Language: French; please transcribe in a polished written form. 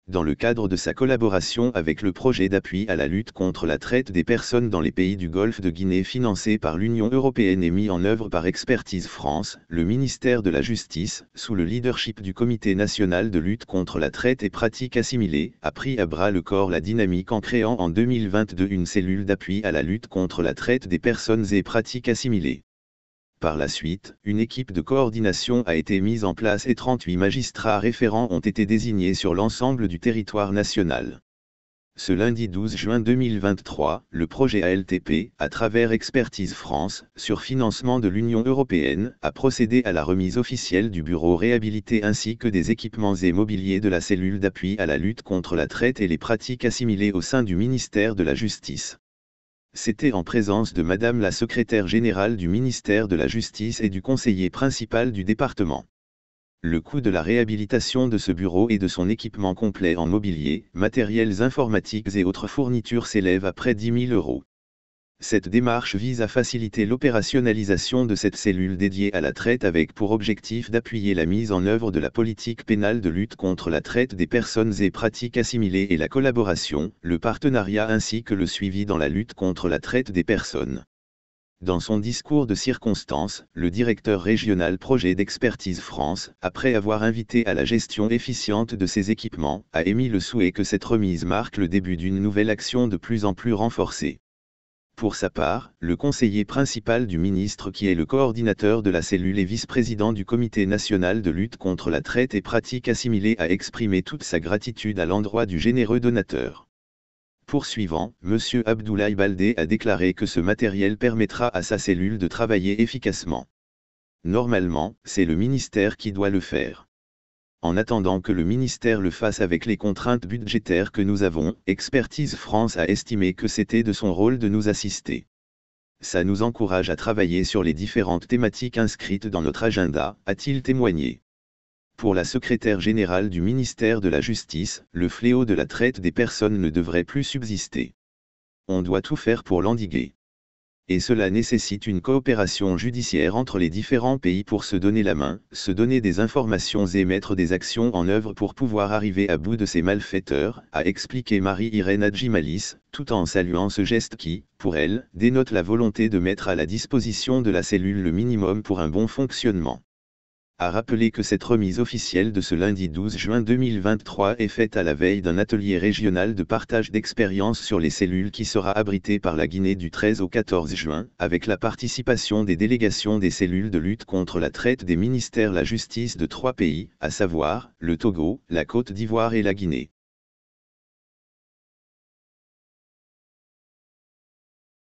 Dans le cadre de sa collaboration avec le projet d'appui à la lutte contre la traite des personnes dans les pays du Golfe de Guinée financé par l'Union européenne et mis en œuvre par Expertise France, le ministère de la Justice, sous le leadership du Comité national de lutte contre la traite et pratiques assimilées, a pris à bras le corps la dynamique en créant en 2022 une cellule d'appui à la lutte contre la traite des personnes et pratiques assimilées. Par la suite, une équipe de coordination a été mise en place et 38 magistrats référents ont été désignés sur l'ensemble du territoire national. Ce lundi 12 juin 2023, le projet ALTP, à travers Expertise France, sur financement de l'Union européenne, a procédé à la remise officielle du bureau réhabilité ainsi que des équipements et mobiliers de la cellule d'appui à la lutte contre la traite et les pratiques assimilées au sein du ministère de la Justice. C'était en présence de Madame la secrétaire générale du ministère de la Justice et du conseiller principal du département. Le coût de la réhabilitation de ce bureau et de son équipement complet en mobilier, matériels informatiques et autres fournitures s'élève à près de 10 000 €. Cette démarche vise à faciliter l'opérationnalisation de cette cellule dédiée à la traite avec pour objectif d'appuyer la mise en œuvre de la politique pénale de lutte contre la traite des personnes et pratiques assimilées et la collaboration, le partenariat ainsi que le suivi dans la lutte contre la traite des personnes. Dans son discours de circonstance, le directeur régional projet d'Expertise France, après avoir invité à la gestion efficiente de ces équipements, a émis le souhait que cette remise marque le début d'une nouvelle action de plus en plus renforcée. Pour sa part, le conseiller principal du ministre qui est le coordinateur de la cellule et vice-président du Comité national de lutte contre la traite et pratiques assimilées a exprimé toute sa gratitude à l'endroit du généreux donateur. Poursuivant, M. Abdoulaye Baldé a déclaré que ce matériel permettra à sa cellule de travailler efficacement. Normalement, c'est le ministère qui doit le faire. En attendant que le ministère le fasse avec les contraintes budgétaires que nous avons, Expertise France a estimé que c'était de son rôle de nous assister. Ça nous encourage à travailler sur les différentes thématiques inscrites dans notre agenda, a-t-il témoigné. Pour la secrétaire générale du ministère de la Justice, le fléau de la traite des personnes ne devrait plus subsister. On doit tout faire pour l'endiguer. Et cela nécessite une coopération judiciaire entre les différents pays pour se donner la main, se donner des informations et mettre des actions en œuvre pour pouvoir arriver à bout de ces malfaiteurs, a expliqué Marie-Irène Adjimalis, tout en saluant ce geste qui, pour elle, dénote la volonté de mettre à la disposition de la cellule le minimum pour un bon fonctionnement. A rappelé que cette remise officielle de ce lundi 12 juin 2023 est faite à la veille d'un atelier régional de partage d'expériences sur les cellules qui sera abrité par la Guinée du 13 au 14 juin, avec la participation des délégations des cellules de lutte contre la traite des ministères la justice de 3 pays, à savoir, le Togo, la Côte d'Ivoire et la Guinée.